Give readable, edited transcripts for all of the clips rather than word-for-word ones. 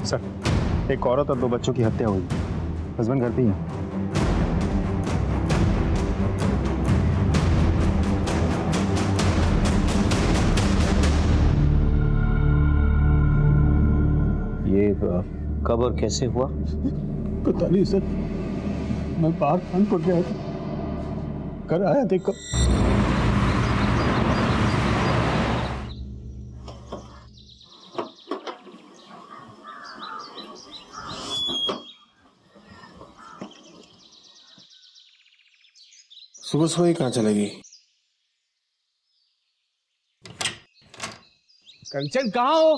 Sir, एक औरत और 2 बच्चों की हत्या हुई। हस्बैंड घर पे ही है। ये कब और कैसे हुआ? पता नहीं सर, मैं बाहर कानपुर गया था, घर आया देखा। सुबह सुबह ही कहाँ चलेगी? कंचन कहाँ हो?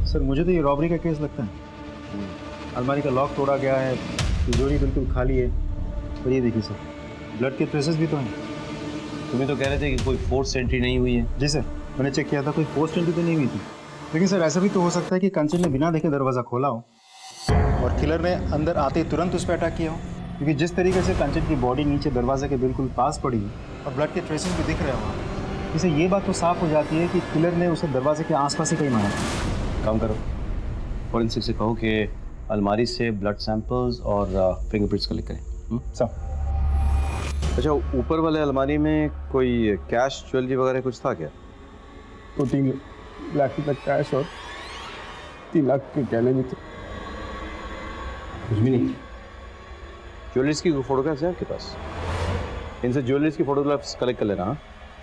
सर, मुझे तो ये रॉबरी का केस लगता है। अलमारी का लॉक तोड़ा गया है, तिजोरी बिल्कुल खाली है। और ये देखिए सर, ब्लड के ट्रेसेस भी तो हैं। तुम्हें तो कह रहे थे कि कोई फोर्स एंट्री नहीं हुई है। जी सर, मैंने चेक किया था, कोई फोर्स एंट्री तो नहीं हुई थी। लेकिन सर, ऐसा भी तो हो सकता है कि कंचन ने बिना देखे दरवाज़ा खोला हो और किलर ने अंदर आते ही तुरंत उस पर अटैक किया हो। क्योंकि जिस तरीके से कंचन की बॉडी नीचे दरवाजे के बिल्कुल पास पड़ी है और ब्लड के ट्रेसेस भी दिख रहे हो, इससे ये बात तो साफ हो जाती है कि किलर ने उसे दरवाजे के आसपास ही कहीं मारा। काम करो, फॉरेंसिक से कहो कि अलमारी से ब्लड सैंपल्स और फिंगरप्रिंट्स कलेक्ट करें। सर, अच्छा, ऊपर वाले अलमारी में कोई कैश ज्वेलरी वगैरह कुछ था क्या? तो 3 लाख रुपए कैश और 3 लाख के गहने भी थे। कुछ भी नहीं। ज्वेलरीज की फोटोग्राफ्स हैं आपके पास? इनसे ज्वेलरीज की फोटोग्राफ्स कलेक्ट कर लेना। हाँ,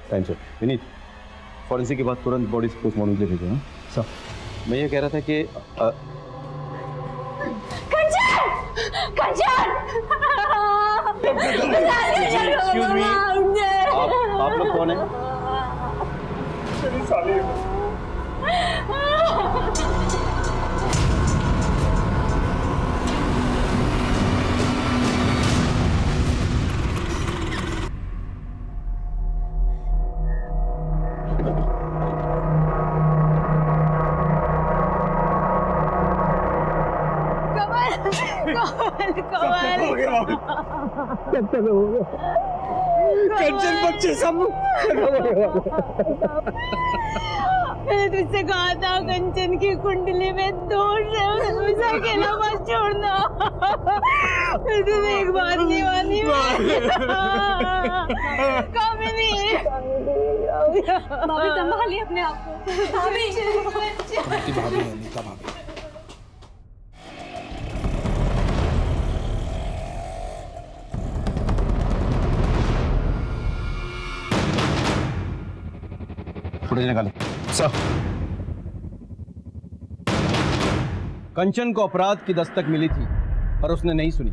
टाइम से। विनीत, फॉरेंसिक के बाद तुरंत बॉडी पोस्टमार्टम के लिए भेजो। सर, मैं ये कह रहा था कि एक्सक्यूज मी, आप लोग कौन हैं? कंचन बच्चे सब मैंने तुझसे कहा था कंचन की कुंडली में दोष है, उसे अकेला मत छोड़ना। तुझे एक बात नहीं मानी। कामिनी, भाभी संभालिए अपने आप को। भाभी भाभी है, नीता भाभी। फुटेज निकालो। सर, कंचन को अपराध की दस्तक मिली थी पर उसने नहीं सुनी,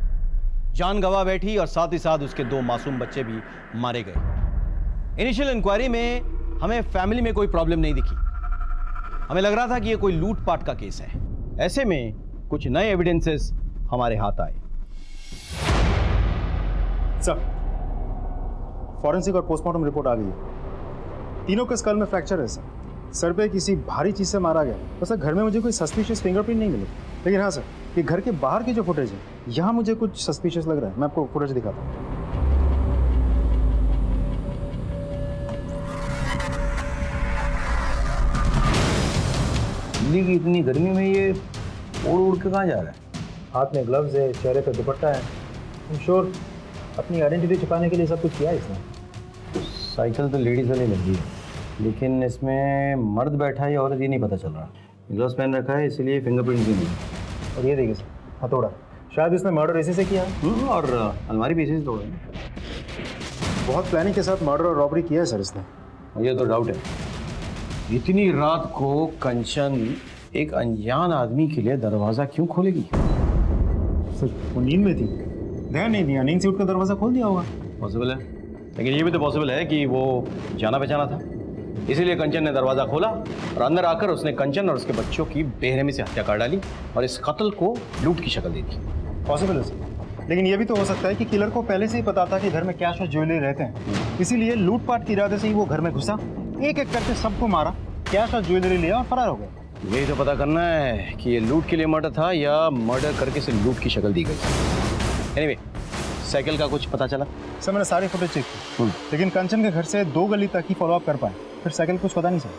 जान गंवा बैठी और साथ ही साथ उसके 2 मासूम बच्चे भी मारे गए। इनिशियल इंक्वायरी में हमें फैमिली में कोई प्रॉब्लम नहीं दिखी। हमें लग रहा था कि यह कोई लूटपाट का केस है। ऐसे में कुछ नए एविडेंसेस हमारे हाथ आए। सर, फॉरेंसिक और पोस्टमार्टम रिपोर्ट आ गई है। तीनों के स्कल में फ्रैक्चर है सर पे किसी भारी चीज से मारा गया। वैसे घर में मुझे कोई सस्पिशियस फिंगरप्रिंट नहीं मिले, लेकिन हाँ सर, ये घर के बाहर की जो फुटेज है, यहाँ मुझे कुछ सस्पिशियस लग रहा है। मैं आपको फुटेज दिखाता हूँ। दिल्ली की इतनी गर्मी में ये उड़ उड़ के कहाँ जा रहा है? हाथ में ग्लव्स है, चेहरे पे दुपट्टा है। श्योर अपनी आइडेंटिटी छुपाने के लिए सब कुछ किया है इसने। साइकिल तो लेडीज वाली लग रही है, लेकिन इसमें मर्द बैठा है या औरत ये नहीं पता चल रहा। ग्लव्स पहन रखा है इसलिए फिंगरप्रिंट भी नहीं। और ये देखिए सर, हथौड़ा, शायद इसने मर्डर इसी से किया है। और अलमारी भी इसी से तोड़ा है। बहुत प्लानिंग के साथ मर्डर और रॉबरी किया है सर इसने। मुझे तो डाउट है, इतनी रात को कंचन एक अनजान आदमी के लिए दरवाजा क्यों खोलेगी? सर, वो नींद में थी, ध्यान नहीं दिया, नींद से उठकर दरवाजा खोल दिया होगा। पॉसिबल है, लेकिन ये भी तो पॉसिबल है कि वो जाना पहचाना था, इसीलिए कंचन ने दरवाजा खोला और अंदर आकर उसने कंचन और उसके बच्चों की बेरहमी से हत्या कर डाली और इस कत्ल को लूट की शक्ल दी थी। पॉसिबल है सर, लेकिन ये भी तो हो सकता है कि किलर को पहले से ही पता था कि घर में कैश और ज्वेलरी रहते हैं, इसीलिए लूटपाट के इरादे से ही वो घर में घुसा, एक एक करके सबको मारा, कैश और ज्वेलरी लिया और फरार हो गया। यही तो पता करना है कि ये लूट के लिए मर्डर था या मर्डर करके इसे लूट की शक्ल दी गई। एनीवे, साइकिल का कुछ पता चला? सर मैंने सारी फुटेज चेक की, लेकिन कंचन के घर से 2 गली तक ही फॉलोअप कर पाए, फिर साइकिल कुछ पता नहीं चला।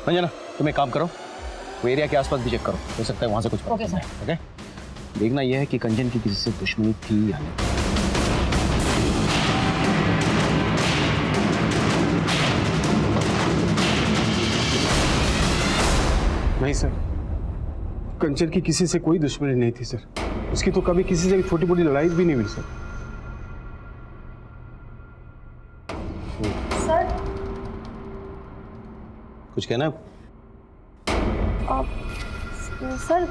अंजना तुम एक काम करो, वो एरिया के आसपास भी चेक करो, हो सकता है वहाँ से कुछ पता ओके चले। ओके, देखना यह है कि कंचन की किसी से दुश्मनी थी या नहीं। नहीं सर, कंचन की किसी से कोई दुश्मनी नहीं थी सर। उसकी तो कभी किसी से भी छोटी मोटी लड़ाई भी नहीं हुई सर। सर कुछ कहना है? सर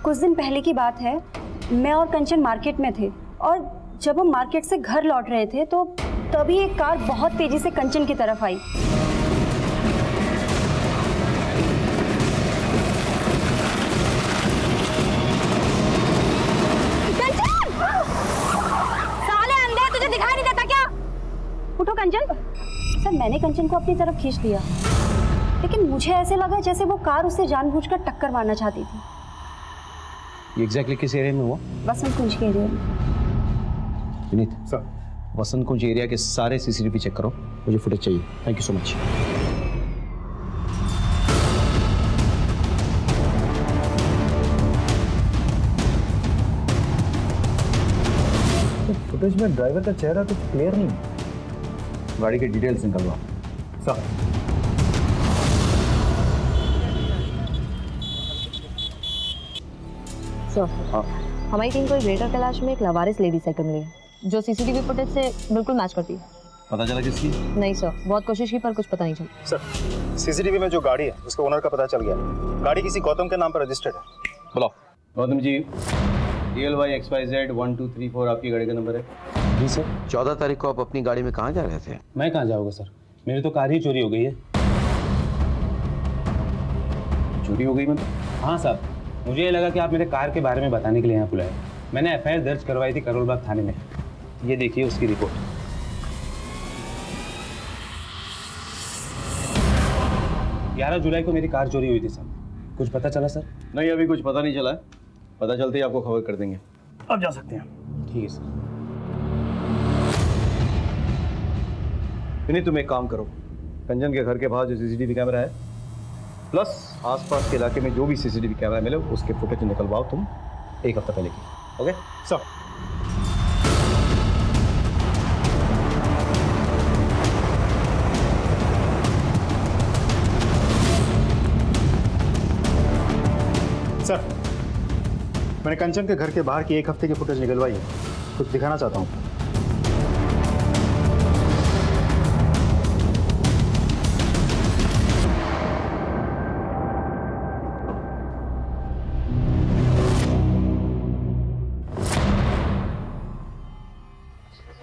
कुछ दिन पहले की बात है, मैं और कंचन मार्केट में थे और जब हम मार्केट से घर लौट रहे थे तो तभी एक कार बहुत तेजी से कंचन की तरफ आई। कंचन! साले अंधे, तुझे दिखाई नहीं देता क्या? उठो कंचन। सर मैंने कंचन को अपनी तरफ खींच लिया, लेकिन मुझे ऐसे लगा जैसे वो कार उससे जानबूझकर टक्कर मारना चाहती थी। ये एग्जैक्टली किस एरिया में हुआ? वसंत कुंज के एरिया में। विनीत सर वसंत कुंज एरिया के सारे सीसीटीवी चेक करो, मुझे फुटेज चाहिए। Thank you so much. Footage में ड्राइवर का चेहरा कुछ क्लियर नहीं है। गाड़ी के डिटेल्स निकलवाओ। सर सर हमारी टीम को ग्रेटर कैलाश में एक लवारिस लेडी साइकिल मिली है जो सीसीटीवी फुटेज से बिल्कुल मैच करती है। पता चला किसकी? नहीं सर, बहुत कोशिश की पर कुछ पता नहीं चला। सर सीसीटीवी में जो गाड़ी है उसके ओनर का पता चल गया। गाड़ी किसी गौतम के नाम पर रजिस्टर्ड है। बुलाओ। गौतम जी, DLY XYZ 1234 आपकी गाड़ी का नंबर है? जी सर। 14 तारीख को आप अपनी गाड़ी में कहाँ जा रहे थे? मैं कहाँ जाऊँगा सर, मेरी तो कार ही चोरी हो गई है। चोरी हो गई मतलब? हाँ साहब, मुझे ये लगा कि आप मेरे कार के बारे में बताने के लिए यहाँ बुलाए। मैंने FIR दर्ज करवाई थी करोलबाग थाने में। ये देखिए उसकी रिपोर्ट। 11 जुलाई को मेरी कार चोरी हुई थी सर। कुछ पता चला सर? नहीं, अभी कुछ पता नहीं चला है। पता चलते ही आपको खबर कर देंगे। अब जा सकते हैं। ठीक है सर। विनीत तुम एक काम करो, कंचन के घर के बाहर जो CCTV कैमरा है प्लस आसपास के इलाके में जो भी CCTV कैमरा मिले उसके फुटेज निकलवाओ तुम 1 हफ्ता पहले की। ओके सर सर मैंने कंचन के घर के बाहर की 1 हफ्ते की फुटेज निकलवाई है, कुछ दिखाना चाहता हूँ।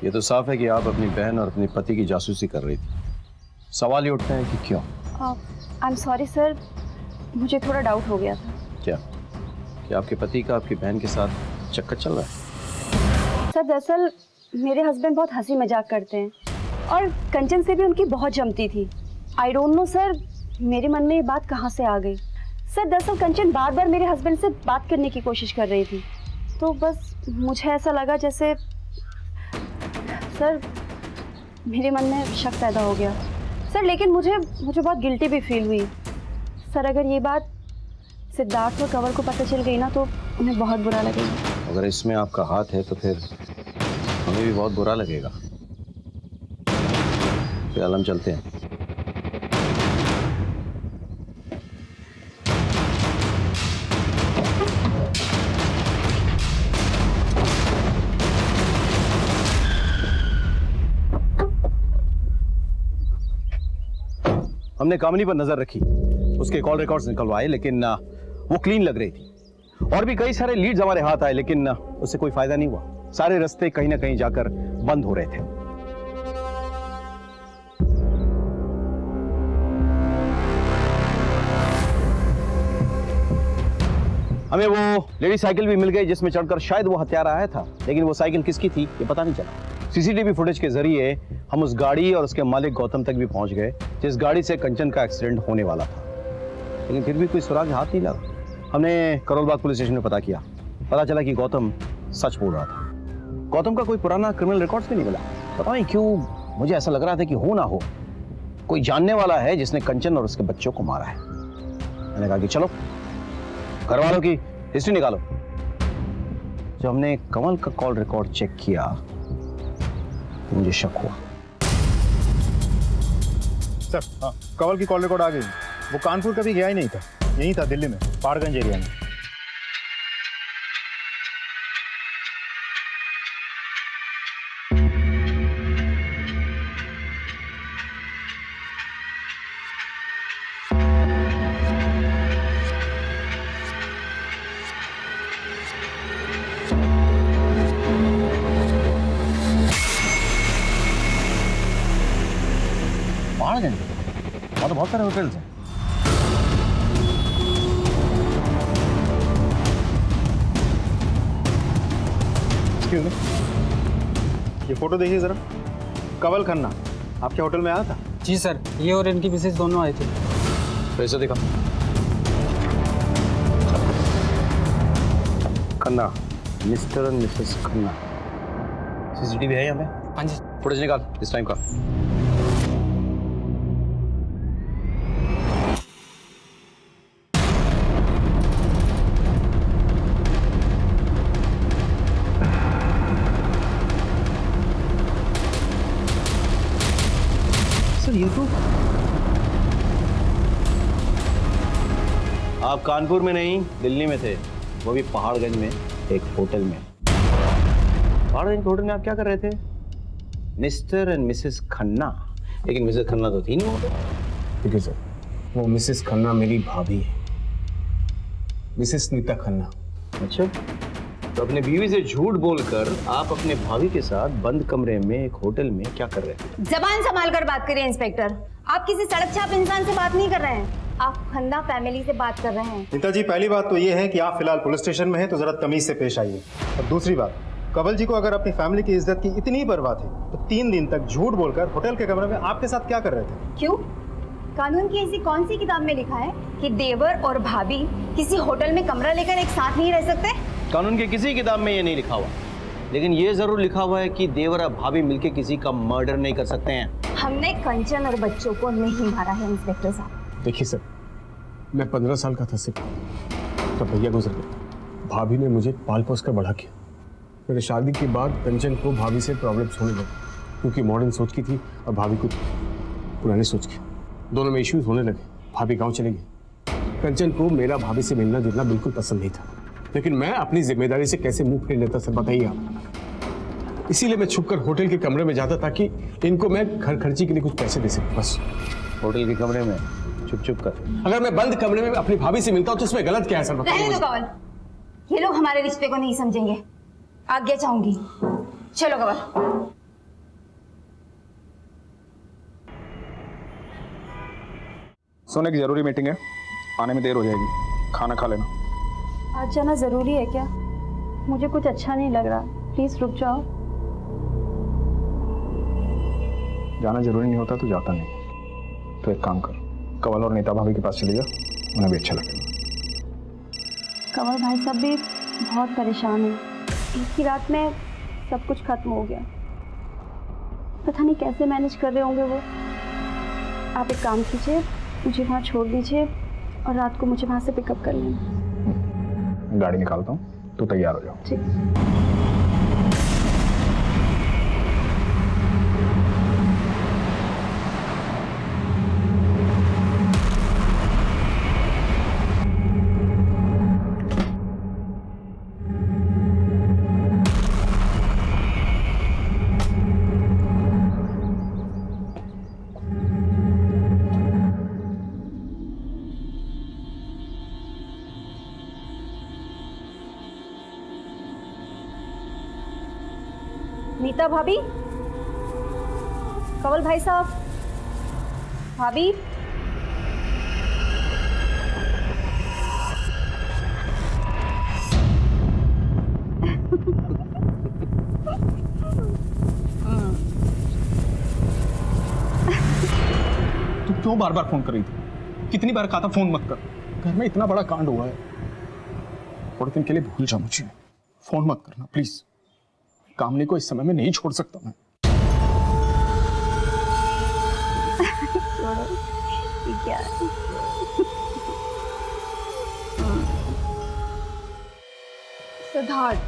ये तो साफ है कि आप अपनी बहन और अपने पति की जासूसी कर रही थी। सवाल ये उठते हैं कि क्यों? आई एम सॉरी सर, मुझे थोड़ा डाउट हो गया था। क्या आपके पति का आपकी बहन के साथ चक्कर चल रहा है? सर दरअसल मेरे हस्बैंड बहुत हंसी मजाक करते हैं और कंचन से भी उनकी बहुत जमती थी। आई डोंट नो सर, मेरे मन में ये बात कहाँ से आ गई। सर दरअसल कंचन बार बार मेरे हस्बैंड से बात करने की कोशिश कर रही थी, तो बस मुझे ऐसा लगा जैसे सर मेरे मन में शक पैदा हो गया सर। लेकिन मुझे बहुत गिल्टी भी फील हुई सर। अगर ये बात सिद्धार्थ और कंवर को पता चल गई ना तो उन्हें बहुत बुरा लगेगा। अगर इसमें आपका हाथ है तो फिर हमें भी बहुत बुरा लगेगा। फिर हम चलते हैं। हमने कामिनी पर नजर रखी, उसके कॉल रिकॉर्ड्स निकलवाए, लेकिन वो क्लीन लग रही थी। और भी कई सारे लीड्स हमारे हाथ आए, लेकिन उससे कोई फायदा नहीं हुआ। सारे रास्ते कहीं ना कहीं जाकर बंद हो रहे थे। हमें वो लेडी साइकिल भी मिल गई जिसमें चढ़कर शायद वो हत्यारा आया था, लेकिन वो साइकिल किसकी थी ये पता नहीं चला। CCTV फुटेज के जरिए हम उस गाड़ी और उसके मालिक गौतम तक भी पहुंच गए जिस गाड़ी से कंचन का एक्सीडेंट होने वाला था, लेकिन फिर भी कोई सुराग हाथ नहीं लगा। हमने करोलबाग पुलिस स्टेशन में पता किया, पता चला कि गौतम सच बोल रहा था। गौतम का कोई पुराना क्रिमिनल रिकॉर्ड्स भी नहीं मिला। पता नहीं क्यों मुझे ऐसा लग रहा था कि हो ना हो कोई जानने वाला है जिसने कंचन और उसके बच्चों को मारा है। मैंने कहा कि चलो घर वालों की हिस्ट्री निकालो। जब हमने कमल का कॉल रिकॉर्ड चेक किया तो मुझे शक हुआ। सर हाँ, कवल की कॉल रिकॉर्ड आ गई। वो कानपुर कभी गया ही नहीं था, यहीं था दिल्ली में, पहाड़गंज एरिया में। पहाड़गंज वहाँ तो बहुत सारे होटल्स हैं। Excuse me, ये फोटो देखिए जरा। कवल खन्ना आपके होटल में आया था? जी सर, ये और इनकी मिसेज दोनों आए थे। पैसा दिखा। Khanna, mister and Mrs Khanna. CCTV है यहाँ पे? हाँ जी। फुटेज निकाल इस टाइम का। सर ये तो आप कानपुर में नहीं दिल्ली में थे, वो भी पहाड़गंज में एक होटल में। पहाड़गंज के होटल में आप क्या कर रहे थे? Mister and Mrs Khanna. लेकिन मिसेस खन्ना तो थी नहीं वहाँ पे। ठीक है सर, वो मिसेस खन्ना मेरी भाभी है, मिसेस नीता खन्ना। अच्छा, तो अपने बीवी से झूठ बोलकर आप अपने भाभी के साथ बंद कमरे में एक होटल में क्या कर रहे थे? जबान संभाल कर बात करिए इंस्पेक्टर। आप किसी सड़क छाप इंसान से बात नहीं कर रहे हैं, आप खन्ना फैमिली से बात कर रहे हैं। नीता जी, पहली बात तो ये है कि आप फिलहाल पुलिस स्टेशन में हैं, तो जरा तमीज से पेश आइए। और दूसरी बात, कवल जी को अगर अपनी फैमिली की इज्जत की इतनी परवाह थी तो 3 दिन तक झूठ बोलकर होटल के कमरे में आपके साथ क्या कर रहे थे? क्यों? कानून की ऐसी कौन सी किताब में लिखा है कि देवर और भाभी किसी होटल में कमरा लेकर एक साथ नहीं रह सकते? कानून की किसी किताब में ये नहीं लिखा हुआ, लेकिन ये जरूर लिखा हुआ है कि देवर और भाभी मिलके किसी का मर्डर नहीं कर सकते हैं। हमने कंचन और बच्चों को नहीं मारा है इंस्पेक्टर साहब। देखिए सर, मैं 15 साल का था सिर्फ, तो भैया गुजर गए। भाभी ने मुझे पाल पोस कर बड़ा किया। मेरे शादी के बाद कंचन को भाभी से प्रॉब्लम्स होने लगे, क्योंकि मॉडर्न सोच की थी और भाभी को पुरानी सोच की। दोनों में इश्यूज होने लगे। भाभी गांव चले गई। कंचन को मेरा भाभी से मिलना जुलना बिल्कुल पसंद नहीं था, लेकिन मैं अपनी जिम्मेदारी से कैसे मुंह फेर लेता सर बताइए आप। इसीलिए मैं छुपकर होटल के कमरे में जाता ताकि इनको मैं घर खर्ची के लिए कुछ पैसे दे सकूं, बस। होटल के कमरे में चुप चुप कर? अगर मैं बंद कमरे में अपनी भाभी से मिलता हूं तो इसमें गलत क्या है सर बताइए रहने दो कवल, ये लोग हमारे रिश्ते को नहीं समझेंगे। आज्ञा चाहूंगी, चलो कवल। सोने की जरूरी मीटिंग है, आने में देर हो जाएगी, खाना खा लेना। आज जाना जरूरी है क्या? मुझे कुछ अच्छा नहीं लग रहा, प्लीज रुक जाओ। जाना जरूरी नहीं होता तो जाता नहीं। तो एक काम कर, कवल और नीता भाभी के पास चली जा, उन्हें भी अच्छा लगेगा। कमल भाई साहब भी बहुत परेशान है। एक ही रात में सब कुछ खत्म हो गया। पता नहीं कैसे मैनेज कर रहे होंगे वो। आप एक काम कीजिए, मुझे वहाँ छोड़ दीजिए और रात को मुझे वहाँ से पिकअप कर लेना। गाड़ी निकालता हूँ, तो तैयार हो जाओ। ठीक। नीता भाभी, कवल भाई साहब, भाभी। तू क्यों बार बार फोन कर रही थी? कितनी बार कहा था फोन मत कर? घर में इतना बड़ा कांड हुआ है, थोड़े दिन के लिए भूल जा मुझे। फोन मत करना प्लीज। कामनी को इस समय में नहीं छोड़ सकता मैं। ठीक है। Siddharth,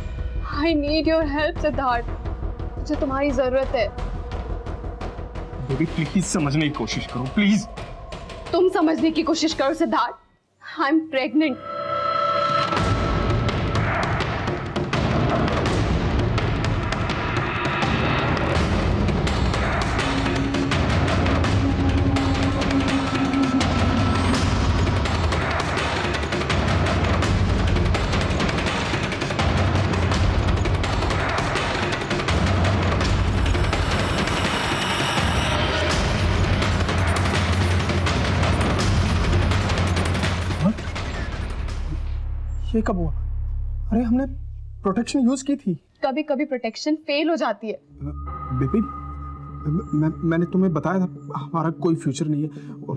I need your help, Siddharth. मुझे तुम्हारी जरूरत है। बेबी प्लीज समझने की कोशिश करो प्लीज। तुम समझने की कोशिश करो सिद्धार्थ। I am pregnant. ये कब हुआ? अरे हमने प्रोटेक्शन यूज की थी। कभी कभी प्रोटेक्शन फेल हो जाती है। बेबी मैंने तुम्हें बताया था हमारा कोई फ्यूचर नहीं है। और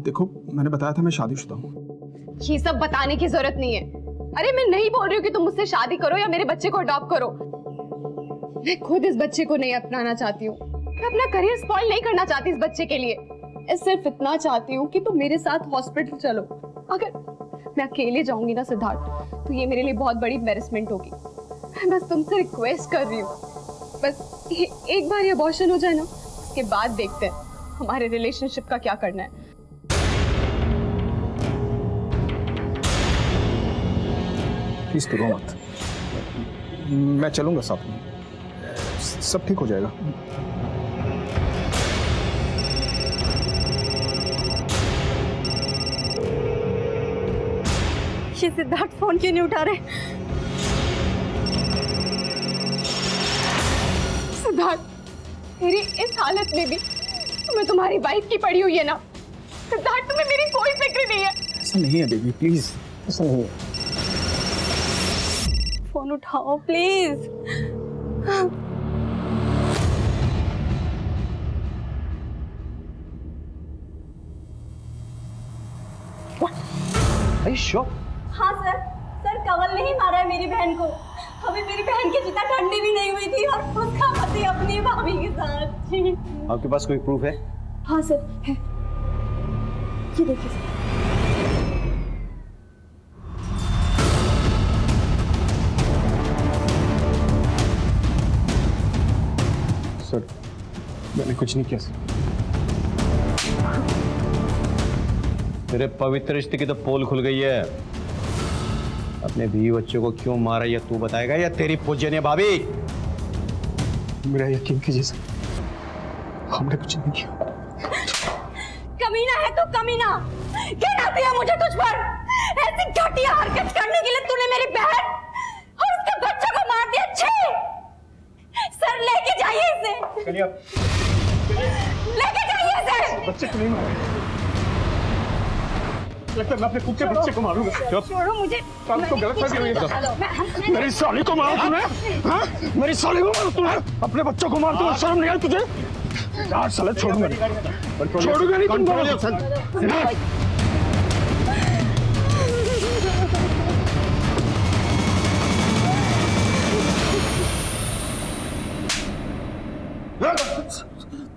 देखो मैंने बताया था मैं शादीशुदा हूँ। ये सब बताने की जरूरत नहीं है। अरे मैं नहीं बोल रही हूँ कि तुम मुझसे शादी करो या मेरे बच्चे को अडॉप्ट करो। मैं खुद इस बच्चे को नहीं अपनाना चाहती हूँ। मैं अपना करियर स्पॉइल नहीं करना चाहती इस बच्चे के लिए। मैं सिर्फ इतना चाहती हूँ कि तुम मेरे साथ हॉस्पिटल चलो। अगर मैं अकेले जाऊंगी ना सिद्धार्थ, तो ये मेरे लिए बहुत बड़ी एम्बैरेसमेंट होगी। मैं बस तुमसे रिक्वेस्ट कर रही हूँ, बस एक बार ये अबॉर्शन हो जाए ना, उसके बाद देखते हैं हमारे रिलेशनशिप का क्या करना है। प्लीज करो मत, मैं चलूंगा साथ में, सब ठीक हो जाएगा। ये सिद्धार्थ फोन क्यों नहीं उठा रहे? सिद्धार्थ, मेरी इस हालत में भी तुम्हें तुम्हारी वाइफ की पड़ी हुई है ना। सिद्धार्थ, तुम्हें मेरी कोई फिक्र नहीं है। ऐसा नहीं है बेबी प्लीज, ऐसा नहीं है। फोन उठाओ प्लीज। Are you sure? हाँ सर, कंवल ने ही मारा है मेरी बहन को। अभी मेरी बहन की चिता ठंडी भी नहीं हुई थी और उसका पति अपनी भाभी के साथ। आपके पास कोई प्रूफ है? हाँ सर है, ये देखिए सर। मैंने कुछ नहीं किया सर। तेरे पवित्र रिश्ते की तो पोल खुल गई है। अपने बीवी बच्चों को क्यों मारा ये तू बताएगा या तेरी पूजनीय भाभी? मेरा यकीन कीजिए सर, हमने कुछ नहीं किया। कमीना है तो कमीना, क्या दिया मुझे तुझ पर? ऐसी घटिया हरकत करने के लिए तूने मेरी बहन और उसके बच्चों को मार दिया। छे सर, लेके जाइए इसे। चलिए आप, लेके जाइए इसे। बच्चे को नहीं मारो, लगता है मैं अपने खुद के बच्चे को मारूंगा। छोड़ो मुझे, तो गलत फहमी हुई है। मेरी साली को मारो तूने? हाँ? मेरी साली को मारो तूने? अपने बच्चों को मार, तुम्हें शर्म नहीं आई तुझे? यार साले छोड़ूंगा नहीं, छोड़ूंगा नहीं तुम।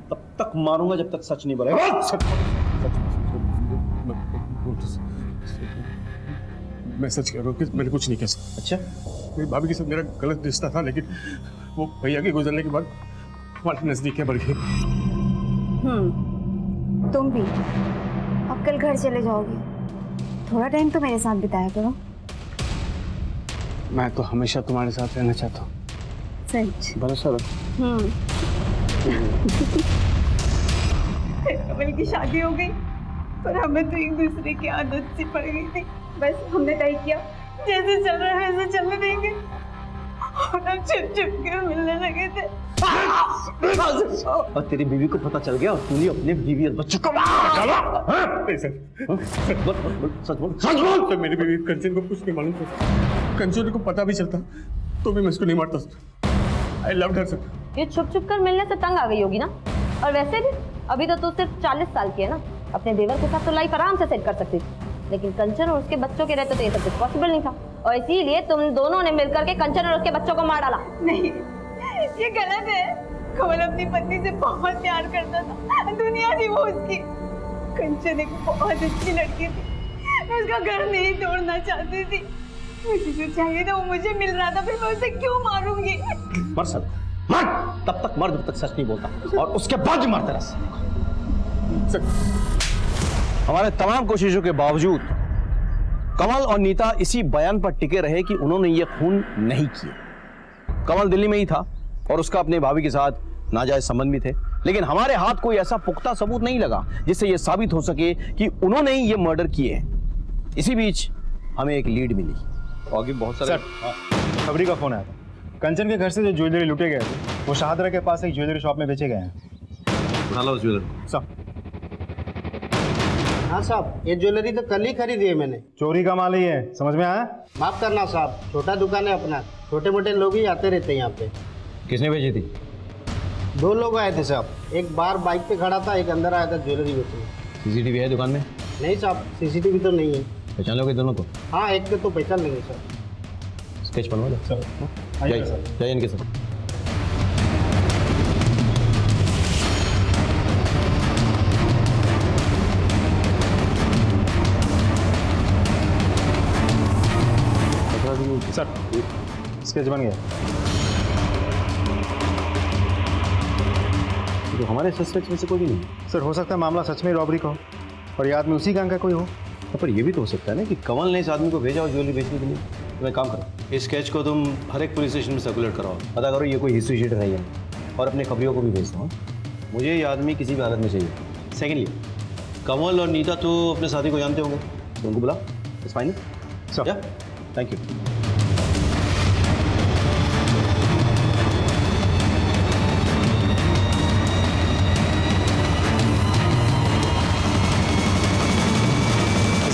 तब तक मारूंगा जब तक सच नहीं बोलेगा। मैं सच कह रहा हूँ कि मैंने कुछ नहीं किया सर। अच्छा, मेरी भाभी के साथ मेरा गलत रिश्ता था, लेकिन वो भैया के गुजरने के बाद हमारी नजदीकियां बढ़ गई। तुम भी अब कल घर चले जाओगे, थोड़ा टाइम तो मेरे साथ बिताया करो। मैं तो हमेशा तुम्हारे साथ रहना चाहता हूँ। सच? भरोसा रखो। कमल की शादी हो गई, पर हमें तो एक दूसरे की आदत सी पड़ गई थी। बस हमने तय किया जैसे चल रहा है वैसे चलने देंगे, और हम छुप छुप के मिलने लगे थे। और तेरी बीवी को पता चल गया और तूने अपने बीवी और बच्चों को सच बोल। मेरी बीवी कंचन को कुछ नहीं मालूम था। कंचन को पता भी चलता तो भी मैं इसको नहीं मारता। I loved her sir. ये छुप छुप कर मिलने से तंग आ गई होगी ना। और वैसे भी अभी तो तू सिर्फ 40 साल की है ना, अपने देवर के साथ तो लाइफ आराम से सेट कर सकती थी, लेकिन कंचन और उसके बच्चों के रहते तो ये सब कुछ पॉसिबल नहीं था, और इसीलिए तुम दोनों ने मिलकर के कंचन और उसके बच्चों को मार डाला। नहीं, ये गलत है। कमल अपनी पत्नी से बहुत प्यार करता था, दुनिया थी वो उसकी। कंचन एक बहुत अच्छी लड़की थी, मैं उसका घर नहीं तोड़ना चाहती थी। मुझे जो चाहिए था वो मुझे मिल रहा था, फिर मैं उसे क्यों मारूंगी? मर सब मर, तब तक मर जब तक सच नहीं बोलता, और उसके बाद जो मरता रहा। हमारे तमाम कोशिशों के बावजूद कमल और नीता इसी बयान पर टिके रहे कि उन्होंने ये खून नहीं किया। कमल दिल्ली में ही था और उसका अपने भाभी के साथ नाजायज संबंध भी थे, लेकिन हमारे हाथ कोई ऐसा पुख्ता सबूत नहीं लगा जिससे यह साबित हो सके कि उन्होंने ही ये मर्डर किए हैं। इसी बीच हमें एक लीड मिली और भी बहुत सारे खबरी का फोन आया था। कंचन के घर से जो ज्वेलरी लूटे गए थे वो शाहदरा के पास एक ज्वेलरी शॉप में बेचे गए हैं। उठा लो उस ज्वेलरी। सब हाँ साहब, ये ज्वेलरी तो कल ही खरीदी है मैंने। चोरी का माल ही है, समझ में आया? माफ करना साहब, छोटा दुकान है अपना, छोटे मोटे लोग ही आते रहते हैं यहाँ पे। किसने भेजी थी? 2 लोग आए थे साहब, एक बाहर बाइक पे खड़ा था, एक अंदर आया था ज्वेलरी बेचने। सीसीटीवी है दुकान में? नहीं साहब, सीसीटीवी तो नहीं है। पहचान लोगे दोनों को? हाँ, एक को तो पहचान लेंगे सर। स्केच बनवा लो। जाइए इनके साथ। सर स्केच बन गया। तो हमारे सस्पेक्ट में से कोई भी नहीं। सर हो सकता है मामला सच में रॉबरी का हो और ये आदमी उसी गैंग का कोई हो। पर ये भी तो हो सकता है ना कि कमल ने इस आदमी को भेजा और ज्वेलरी बेचने के लिए। तो मैं काम करो, इस स्केच को तुम हर एक पुलिस स्टेशन में सर्कुलेट कराओ, पता करो ये कोई हिस्ट्री शीटर है या नहीं, और अपने खबरियों को भी भेज दो। मुझे ये आदमी किसी भी हालत में चाहिए। सेकेंडली, कमल और नीता तो अपने साथी को जानते होंगे, तो उनको बुला। It's fine sir. Thank you.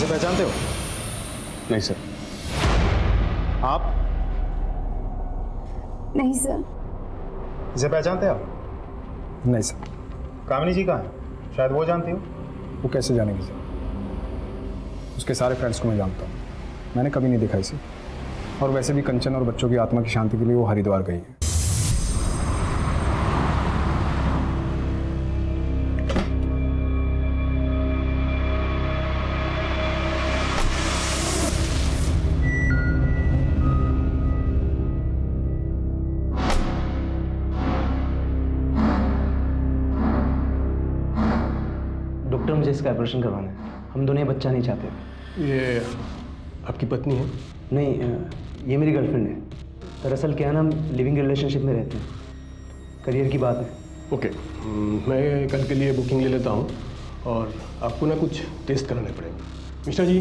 पहचानते हो? नहीं सर। आप? नहीं सर। इसे पहचानते हो? नहीं सर। कामिनी जी कहाँ है? शायद वो जानती हो। वो कैसे जानेगी सर? उसके सारे फ्रेंड्स को मैं जानता हूँ, मैंने कभी नहीं देखा इसे। और वैसे भी कंचन और बच्चों की आत्मा की शांति के लिए वो हरिद्वार गई है। डॉक्टर, मुझे इसका ऑपरेशन करवाना है। हम दोनों बच्चा नहीं चाहते। ये आपकी पत्नी है? नहीं, ये मेरी गर्लफ्रेंड है। दरअसल क्या है ना, हम लिविंग रिलेशनशिप में रहते हैं, करियर की बात है। ओके, मैं कल के लिए बुकिंग ले लेता हूँ और आपको ना कुछ टेस्ट कराने पड़ेंगे। मिश्रा जी,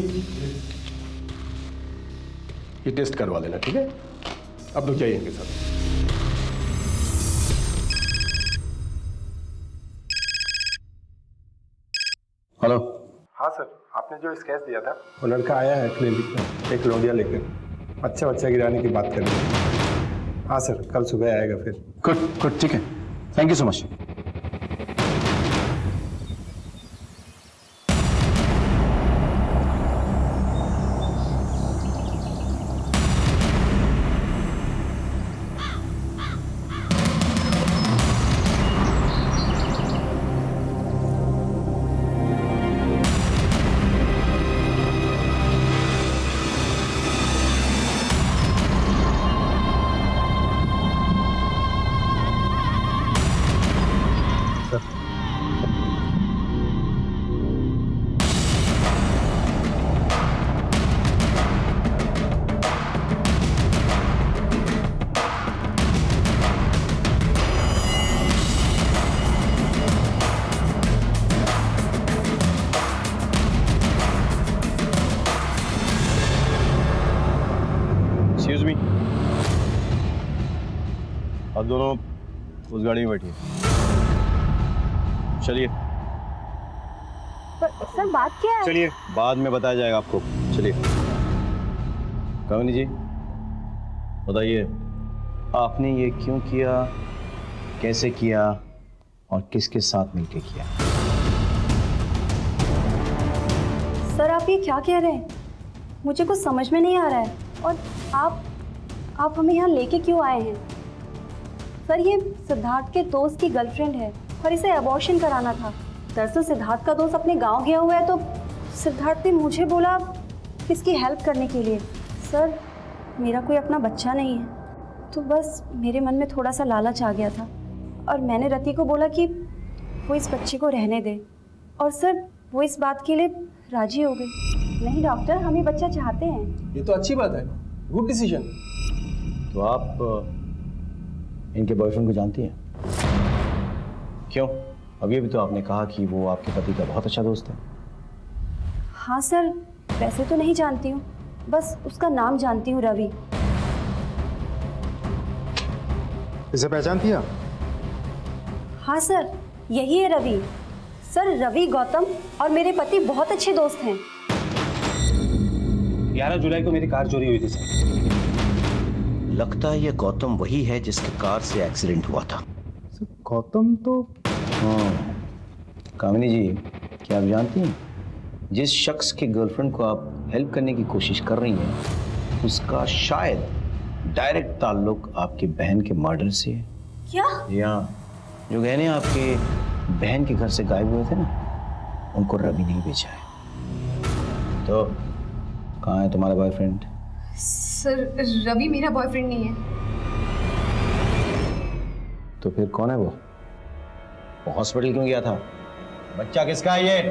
ये टेस्ट करवा लेना, ठीक है? आप लोग जाइए इनके साथ। हेलो। हाँ सर, आपने जो स्केच दिया था वो लड़का आया है क्लिनिक में एक लोडिया लेकर, अच्छा बच्चा गिराने की बात कर रही है। हाँ सर, कल सुबह आएगा फिर। गुड गुड, ठीक है, thank you so much. Excuse me, आप दोनों उस गाड़ी में बैठिए। चलिए। सर बात क्या है? चलिए, बाद में बताया जाएगा आपको। चलिए। कामिनी जी, बताइए, आपने ये क्यों किया, कैसे किया और किसके साथ मिलकर किया? सर आप ये क्या कह रहे हैं? मुझे कुछ समझ में नहीं आ रहा है। और आप हमें यहाँ लेके क्यों आए हैं? सर ये सिद्धार्थ के दोस्त की गर्लफ्रेंड है और इसे अबॉर्शन कराना था। दरअसल सिद्धार्थ का दोस्त अपने गांव गया हुआ है तो सिद्धार्थ ने मुझे बोला इसकी हेल्प करने के लिए। सर मेरा कोई अपना बच्चा नहीं है तो बस मेरे मन में थोड़ा सा लालच आ गया था और मैंने रति को बोला कि वो इस बच्चे को रहने दे और सर वो इस बात के लिए राजी हो गई। नहीं डॉक्टर, हम ये बच्चा चाहते हैं। ये तो अच्छी बात है, गुड डिसीजन। तो आप इनके बॉयफ्रेंड को जानती हैं? क्यों? अभी तो आपने कहा कि वो आपके पति का बहुत अच्छा दोस्त है। हाँ सर, वैसे तो नहीं जानती हूँ, बस उसका नाम जानती हूँ, रवि। इसे पहचानती है? हाँ सर, यही है रवि। सर रवि गौतम और मेरे पति बहुत अच्छे दोस्त हैं। 11 जुलाई को मेरी कार चोरी हुई थी सर। लगता है ये गौतम वही है जिसके कार से एक्सीडेंट हुआ था। गौतम तो हाँ कामिनी जी, क्या आप जानती हैं जिस शख्स के गर्लफ्रेंड को आप हेल्प करने की कोशिश कर रही हैं उसका शायद डायरेक्ट ताल्लुक आपकी बहन के मर्डर से है। क्या? या जो गहने आपके बहन के घर से गायब हुए थे ना, उनको रवि नहीं बेचा है। तो कहाँ है तुम्हारा बॉयफ्रेंड? सर रवि मेरा बॉयफ्रेंड नहीं है। तो फिर कौन है वो हॉस्पिटल क्यों गया था? बच्चा किसका है ये?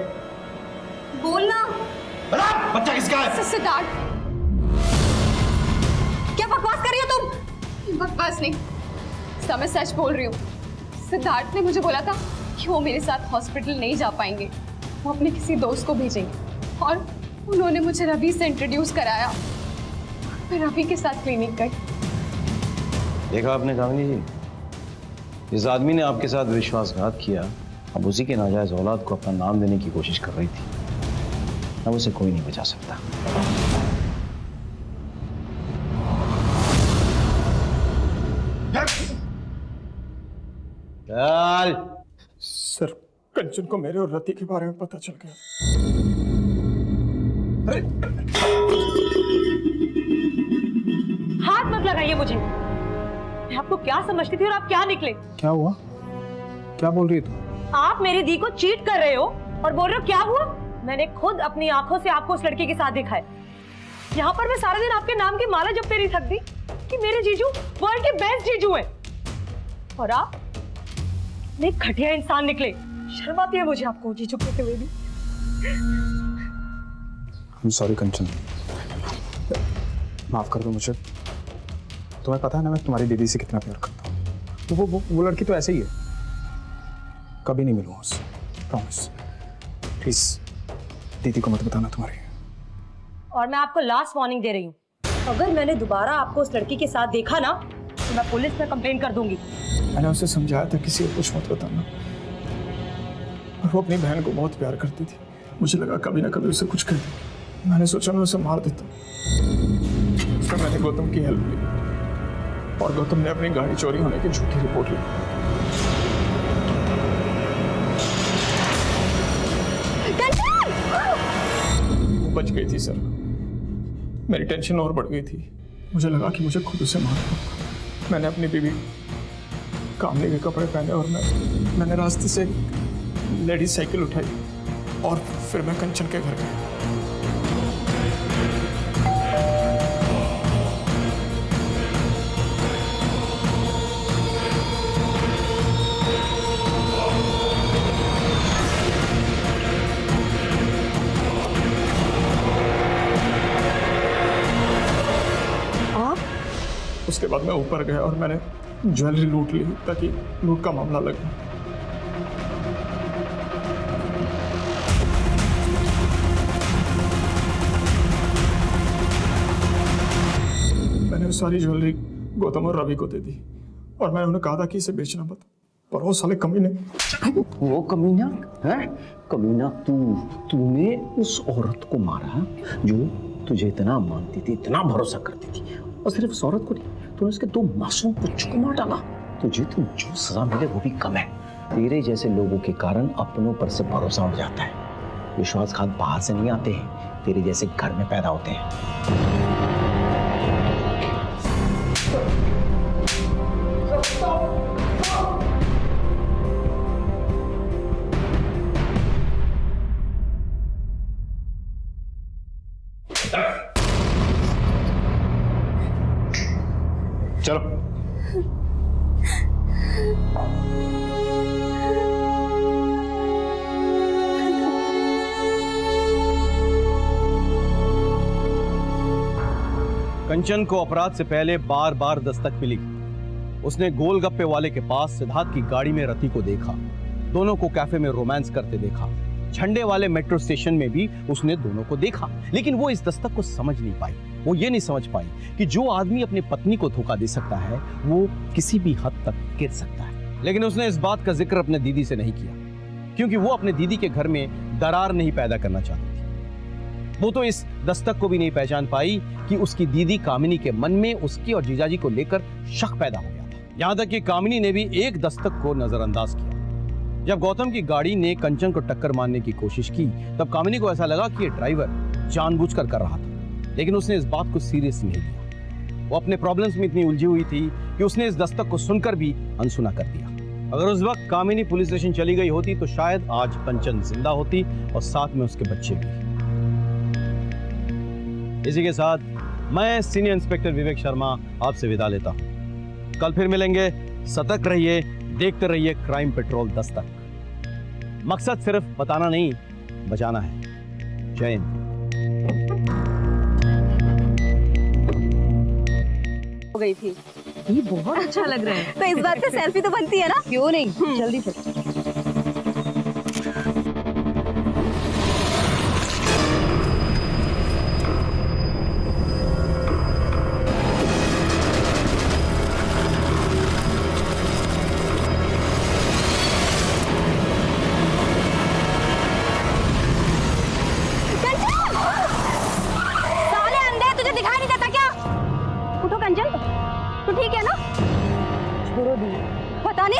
बोलना। बच्चा किसका है? सिद्धार्थ। क्या बकवास कर रही हो तुम? बकवास नहीं, मैं सच बोल रही हूँ। सिद्धार्थ ने मुझे बोला था कि वो मेरे साथ हॉस्पिटल नहीं जा पाएंगे, वो अपने किसी दोस्त को भेजेंगे और उन्होंने मुझे रवि से इंट्रोड्यूस कराया। मैं रवि के साथ क्लिनिक गई। देखा आपने कामिनी जी, इस आदमी ने आपके साथ विश्वासघात किया, अब उसी के नाजायज औलाद को अपना नाम देने की कोशिश कर रही थी। अब उसे कोई नहीं बचा सकता। चल। सर कंचन को मेरे और रति के बारे में पता चल गया। हाथ मत लगाइए मुझे। मैं आपको क्या समझती थी और आप क्या निकले? क्या हुआ? क्या बोल रही है तू? आप मेरी दी को चीट कर रहे हो और बोल रहे हो क्या हुआ? मैंने खुद अपनी आंखों से आपको उस लड़के के साथ देखा है। यहाँ पर मैं सारा दिन आपके नाम की माला जपते नहीं थकती कि मेरे जीजू वर्ल्ड के बेस्ट जीजू हैं और आप एक घटिया इंसान निकले। शर्म आती है मुझे आपको जीजू कहते हुए भी। सॉरी कंचन, माफ कर दो मुझे। तुम्हें पता है ना मैं तुम्हारी दीदी से कितना प्यार करता हूँ। वो लड़की तो ऐसे ही है, कभी नहीं मिलूंगा उससे, प्रॉमिस। प्लीज दीदी को मत बताना तुम्हारी। और मैं आपको लास्ट वार्निंग दे रही हूँ, अगर मैंने दोबारा आपको उस लड़की के साथ देखा ना तो मैं पुलिस में कंप्लेंट कर दूंगी। मैंने उसे समझाया था किसी को कुछ मत बताना, और वो अपनी बहन को बहुत प्यार करती थी। मुझे लगा कभी ना कभी उसे कुछ कर देगी। मैंने सोचा मैं उसे मार देता। फिर मैंने गौतम की हेल्प ली और गौतम ने अपनी गाड़ी चोरी होने की झूठी रिपोर्ट ली। वो बच गई थी सर। मेरी टेंशन और बढ़ गई थी। मुझे लगा कि मुझे खुद उसे मारना होगा। मैंने अपनी बीवी कामले के कपड़े पहने और मैंने रास्ते से लेडीज साइकिल उठाई और फिर मैं कंचन के घर गया। उसके बाद मैं ऊपर गया और मैंने ज्वेलरी लूट ली ताकि लूट का मामला लगे। मैंने सारी ज्वेलरी गौतम और रवि को दे दी और मैंने उन्हें कहा था कि इसे बेचना मत, पर वो साले कमीने। वो कमीना है? कमीना तूने उस औरत को मारा जो तुझे इतना मानती थी, इतना भरोसा करती थी, और सिर्फ उस औरत को नहीं, तूने उसके 2 मासूम बच्चों को मार डाला। तुझे तो जो सजा मिले वो भी कम है। तेरे जैसे लोगों के कारण अपनों पर से भरोसा उठ जाता है। विश्वासघात बाहर से नहीं आते हैं, तेरे जैसे घर में पैदा होते हैं। चलो। कंचन को अपराध से पहले बार बार दस्तक मिली। उसने गोलगप्पे वाले के पास सिद्धार्थ की गाड़ी में रति को देखा, दोनों को कैफे में रोमांस करते देखा, झंडे वाले मेट्रो स्टेशन में भी उसने दोनों को देखा। लेकिन वो इस दस्तक को समझ नहीं पाई। वो ये नहीं समझ पाई कि जो आदमी अपनी पत्नी को धोखा दे सकता है वो किसी भी हद तक गिर सकता है। लेकिन उसने इस बात का जिक्र अपने दीदी से नहीं किया, क्योंकि वो अपने दीदी के घर में दरार नहीं पैदा करना चाहती थी। वो तो इस दस्तक को भी नहीं पहचान पाई कि उसकी दीदी कामिनी के मन में उसकी और जीजाजी को लेकर शक पैदा हो गया था। यहां तक कि कामिनी ने भी एक दस्तक को नजरअंदाज किया। जब गौतम की गाड़ी ने कंचन को टक्कर मारने की कोशिश की, तब कामिनी को ऐसा लगा कि ये ड्राइवर जानबूझकर कर रहा था, लेकिन उसने इस बात को सीरियस नहीं लिया। वो अपने प्रॉब्लम्स में इतनी उलझी हुई थी कि उसने इस दस्तक को सुनकर भी अनसुना कर दिया। अगर उस वक्त कामिनी पुलिस स्टेशन चली गई होती तो शायद आज कंचन जिंदा होती और साथ में उसके बच्चे भी। इसी के साथ मैं सीनियर इंस्पेक्टर विवेक शर्मा आपसे विदा लेता हूं। कल फिर मिलेंगे। सतर्क रहिए, देखते रहिए क्राइम पेट्रोल दस्तक। मकसद सिर्फ बताना नहीं, बचाना है। जय हिंद। हो गई थी। ये बहुत अच्छा लग रहा है। तो इस बात पे सेल्फी तो बनती है ना? क्यों नहीं, जल्दी चल।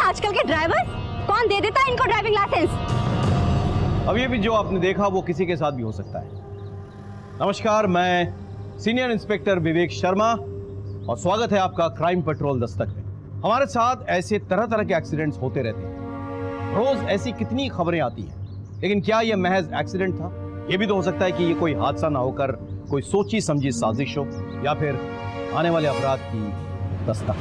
आजकल के ड्राइवर कौन दे देता है इनको ड्राइविंग लाइसेंस? अब ये भी जो आपने देखा वो किसी के साथ भी हो सकता है। नमस्कार, मैं सीनियर इंस्पेक्टर विवेक शर्मा और स्वागत है आपका क्राइम पेट्रोल दस्तक में। हमारे साथ ऐसे तरह तरह के एक्सीडेंट्स होते रहते हैं। रोज ऐसी कितनी खबरें आती हैं, लेकिन क्या ये महज एक्सीडेंट था? ये भी तो हो सकता है कि ये कोई हादसा ना होकर कोई सोची समझी साजिश हो, या फिर आने वाले अपराध की दस्तक।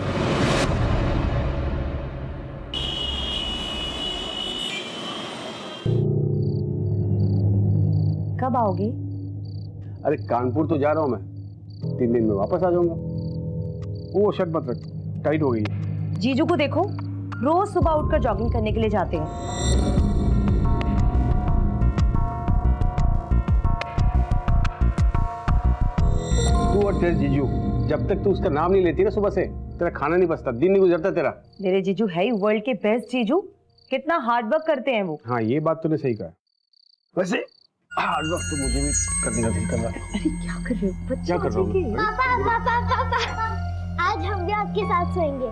कब आओगे? अरे कानपुर तो जा रहा हूँ मैं, 3 दिन में वापस आ जाऊंगा। वो शर्ट मत रख, टाइट हो गई है। जीजू को देखो, रोज सुबह उठकर जॉगिंग करने के लिए जाते हैं। तू और तेरे जीजू, जब तक तू उसका नाम नहीं लेती ना सुबह से, तेरा खाना नहीं बचता, दिन नहीं गुजरता तेरा। मेरे जीजू है ही वर्ल्ड के बेस्ट जीजू। कितना हार्ड वर्क करते हैं वो। हाँ, ये बात तूने सही कहा। वैसे हार्ड वर्क तो मुझे भी करने का दिल कर रहा है। अरे क्या कर रहे हो? क्या कर रहा हूँ? पापा, आज हम भी आपके साथ सोएंगे।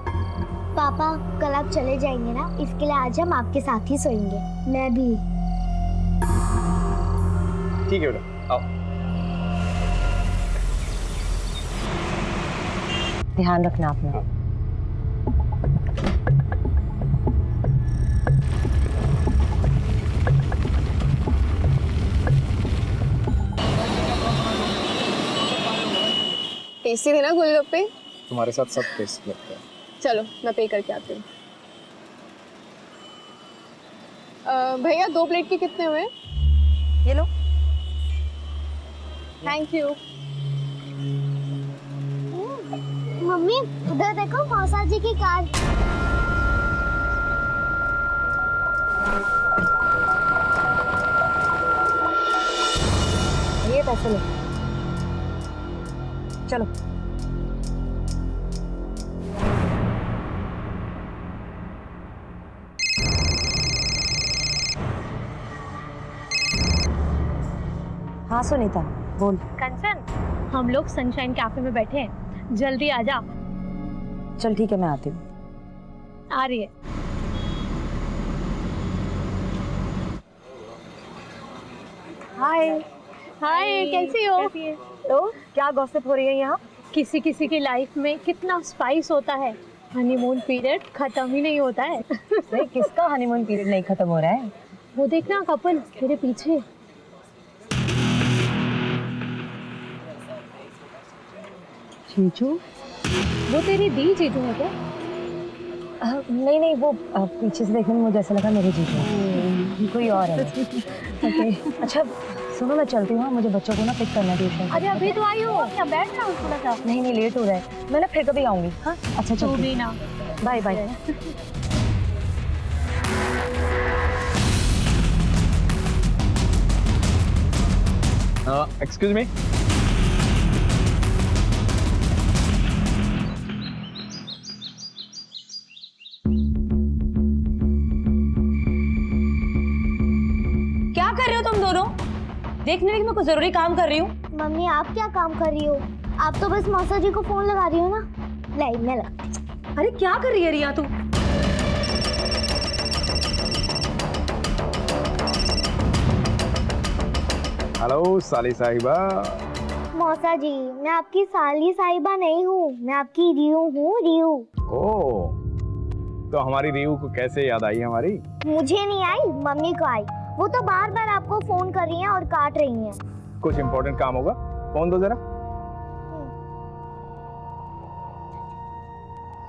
पापा, कल आप चले जाएंगे ना, इसके लिए आज हम आपके साथ ही सोएंगे। मैं भी। ठीक है बेटा, आओ। ध्यान रखना अपना। हाँ। टेस्टी थे ना गोलगप्पे? तुम्हारे साथ सब टेस्ट लगता है। चलो मैं पे करके आती हूँ। भैया 2 प्लेट के कितने हुए? ये लो। Thank you. मम्मी, उधर देखो मौसा जी की कार। ये पैसे लो। चलो। हाँ सुनीता, बोल। कंचन, हम लोग सनशाइन कैफे में बैठे हैं, जल्दी आ जा। चल ठीक है, मैं आती हूँ। आ रही है। हाय। हाय, कैसी हो? तो क्या गॉसिप हो रही है यहाँ? किसी किसी की लाइफ में कितना स्पाइस होता है, हनीमून पीरियड खत्म ही नहीं होता है। नहीं, किसका हनीमून पीरियड नहीं खत्म हो रहा है? वो देखना कपल तेरे पीछे। जीजू, वो तेरी दी जीजू है क्या? नहीं नहीं, वो पीछे से देखने में मुझे ऐसा लगा मेरे जीजू हैं। कोई और है। ओके अच्छा सुनो, मैं चलती हूँ, मुझे बच्चों को ना पिक करना है ट्यूशन। अरे अभी तो आई हो, क्या बैठ रहा हूँ थोड़ा सा। नहीं नहीं, लेट हो रहा है, मैं ना फिर कभी आऊंगी। हाँ अच्छा तू भी ना। Bye bye. एक्सक्यूज मी, क्या कर रहे हो तुम दोनों? देखने लगी मैं कुछ जरूरी काम कर रही हूँ। मम्मी आप क्या काम कर रही हो? आप तो बस मौसा जी को फोन लगा रही हो ना। लाइन में लगा। अरे क्या कर रही है रिया तू? हेलो साली साहिबा। मौसा जी, मैं आपकी साली साहिबा नहीं हूँ, मैं आपकी रियू हूँ, रियू। ओह, तो हमारी रियू को कैसे याद आई हमारी? मुझे नहीं आई, मम्मी को आई। वो तो बार बार आपको फोन कर रही हैं और काट रही हैं। कुछ इम्पोर्टेंट काम होगा, फोन दो जरा।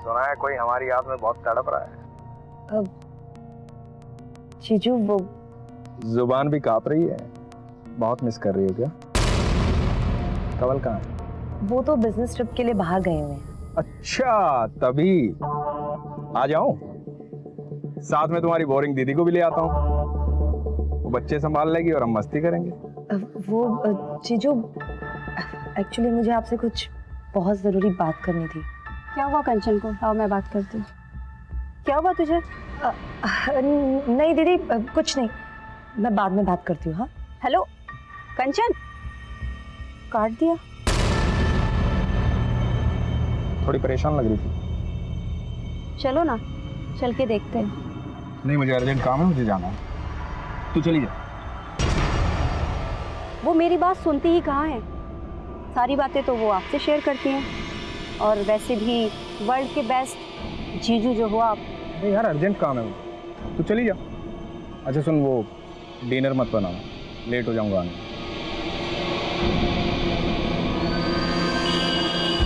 सुना है कोई हमारी याद में बहुत तड़प रहा है। जीजू वो जुबान भी कांप रही है। बहुत मिस कर रही हो क्या? कवल कहाँ है? वो तो बिजनेस ट्रिप के लिए बाहर गए हुए हैं। अच्छा तभी। आ जाऊं? साथ में तुम्हारी बोरिंग दीदी को भी ले आता हूँ, वो बच्चे संभाल लेगी और हम मस्ती करेंगे। वो जीजू एक्चुअली मुझे आपसे कुछ बहुत जरूरी बात करनी थी। क्या हुआ कंचन को? आओ मैं बात करती हूँ। क्या हुआ तुझे? नहीं दीदी कुछ नहीं, मैं बाद में बात करती हूँ। हाँ हेलो कंचन, काट दिया। थोड़ी परेशान लग रही थी। चलो ना, चल के देखते हैं। नहीं मुझे अर्जेंट काम है, मुझे जाना है। तू चली जा। वो मेरी बात सुनती ही कहाँ है? सारी बातें तो वो आपसे शेयर करती हैं, और वैसे भी वर्ल्ड के बेस्ट जीजू जो हो आप। अरे यार अर्जेंट काम है, तू चली जा। अच्छा सुन, वो डिनर मत बनाना, लेट हो जाऊंगा आने।